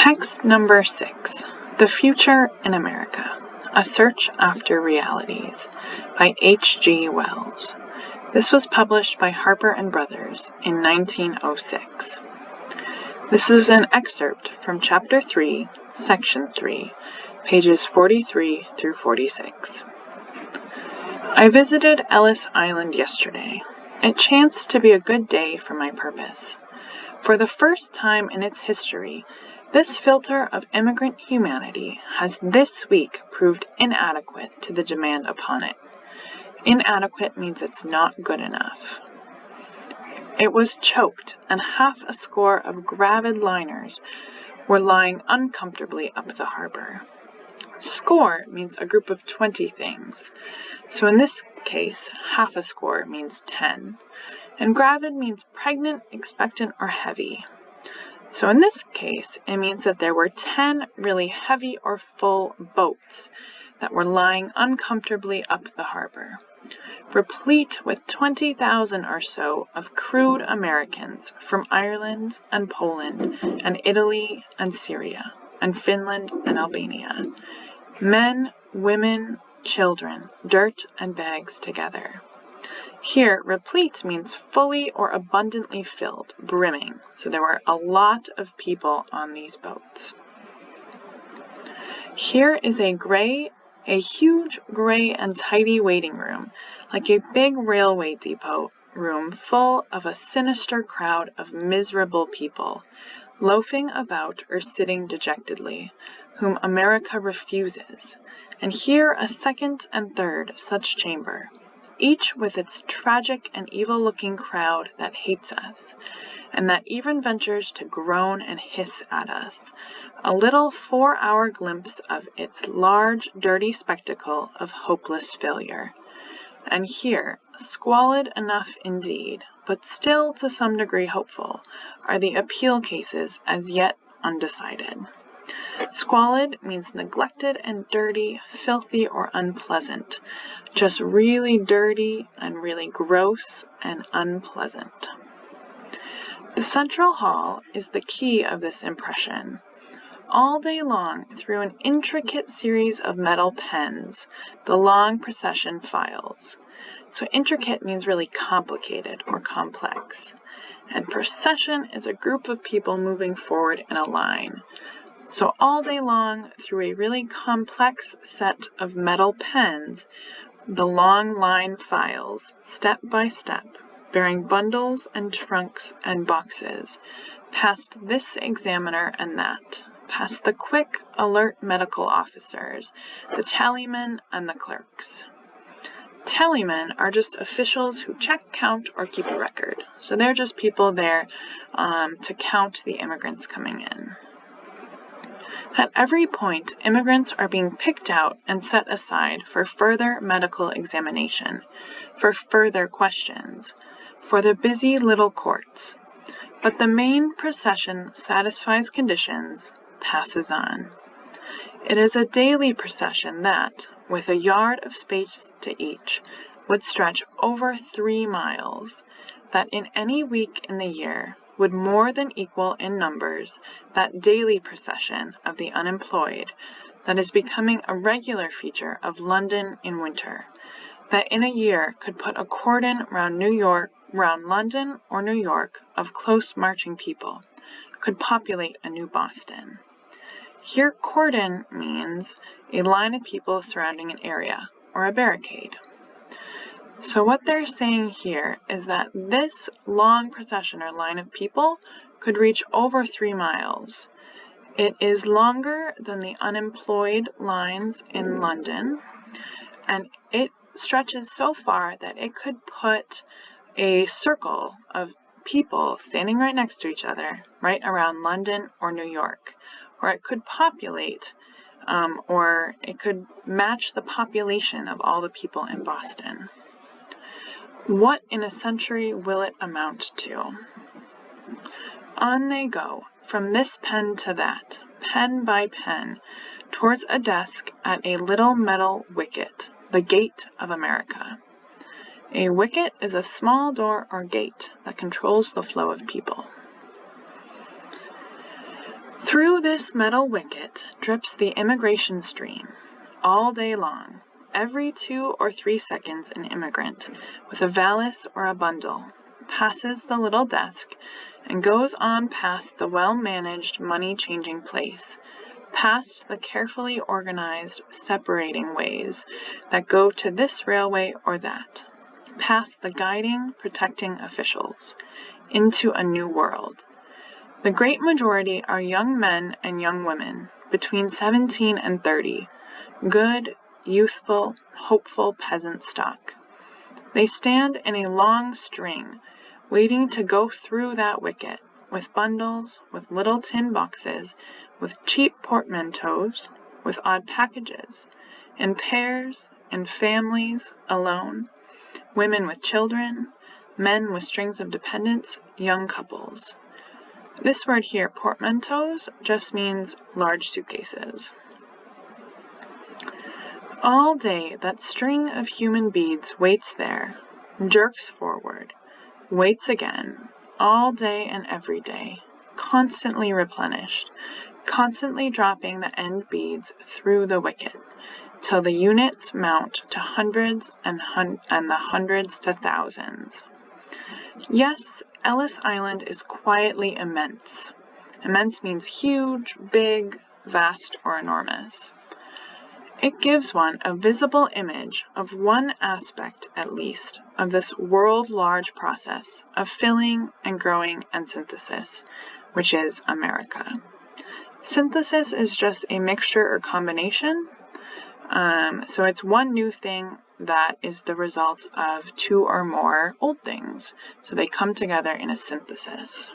Text number 6, The Future in America, A Search After Realities by H.G. Wells. This was published by Harper & Brothers in 1906. This is an excerpt from Chapter 3, Section 3, pages 43 through 46. I visited Ellis Island yesterday. It chanced to be a good day for my purpose. For the first time in its history, this filter of immigrant humanity has this week proved inadequate to the demand upon it. Inadequate means it's not good enough. It was choked, and half a score of gravid liners were lying uncomfortably up the harbor. Score means a group of 20 things, so in this case, half a score means 10, and gravid means pregnant, expectant, or heavy. So in this case, it means that there were 10 really heavy or full boats that were lying uncomfortably up the harbor, replete with 20,000 or so of crude Americans from Ireland and Poland and Italy and Syria and Finland and Albania. Men, women, children, dirt and bags together. Here, replete means fully or abundantly filled, brimming, so there were a lot of people on these boats. Here is a huge gray and tidy waiting room, like a big railway depot room full of a sinister crowd of miserable people, loafing about or sitting dejectedly, whom America refuses, and here a second and third such chamber, each with its tragic and evil-looking crowd that hates us, and that even ventures to groan and hiss at us, a little 4-hour glimpse of its large, dirty spectacle of hopeless failure. And here, squalid enough indeed, but still to some degree hopeful, are the appeal cases as yet undecided. Squalid means neglected and dirty, filthy or unpleasant, just really dirty and really gross and unpleasant. The central hall is the key of this impression. All day long, through an intricate series of metal pens, the long procession files. So intricate means really complicated or complex. And procession is a group of people moving forward in a line. So all day long, through a really complex set of metal pens, the long line files, step by step, bearing bundles and trunks and boxes, past this examiner and that, past the quick, alert medical officers, the tallymen, and the clerks. Tallymen are just officials who check, count, or keep a record. So they're just people there to count the immigrants coming in. At every point, immigrants are being picked out and set aside for further medical examination, for further questions, for the busy little courts. But the main procession satisfies conditions, passes on. It is a daily procession that, with a yard of space to each, would stretch over 3 miles, that in any week in the year would more than equal in numbers that daily procession of the unemployed that is becoming a regular feature of London in winter, that in a year could put a cordon round London or New York of close marching people, could populate a new Boston. Here cordon means a line of people surrounding an area, or a barricade. So what they're saying here is that this long procession or line of people could reach over 3 miles. It is longer than the unemployed lines in London, and it stretches so far that it could put a circle of people standing right next to each other, right around London or New York, or it could populate, or it could match the population of all the people in Boston. What in a century will it amount to? On they go, from this pen to that, pen by pen, towards a desk at a little metal wicket, the gate of America. A wicket is a small door or gate that controls the flow of people. Through this metal wicket drips the immigration stream, all day long. Every 2 or 3 seconds an immigrant, with a valise or a bundle, passes the little desk and goes on past the well-managed money-changing place, past the carefully organized separating ways that go to this railway or that, past the guiding, protecting officials, into a new world. The great majority are young men and young women, between 17 and 30, good, youthful, hopeful peasant stock. They stand in a long string, waiting to go through that wicket, with bundles, with little tin boxes, with cheap portmanteaus, with odd packages, in pairs, in families, alone, women with children, men with strings of dependents, young couples. This word here, portmanteaus, just means large suitcases. All day that string of human beads waits there, jerks forward, waits again, all day and every day, constantly replenished, constantly dropping the end beads through the wicket, till the units mount to hundreds and the hundreds to thousands. Yes, Ellis Island is quietly immense. Immense means huge, big, vast, or enormous. It gives one a visible image of one aspect, at least, of this world-large process of filling and growing and synthesis, which is America. Synthesis is just a mixture or combination, so it's one new thing that is the result of 2 or more old things, so they come together in a synthesis.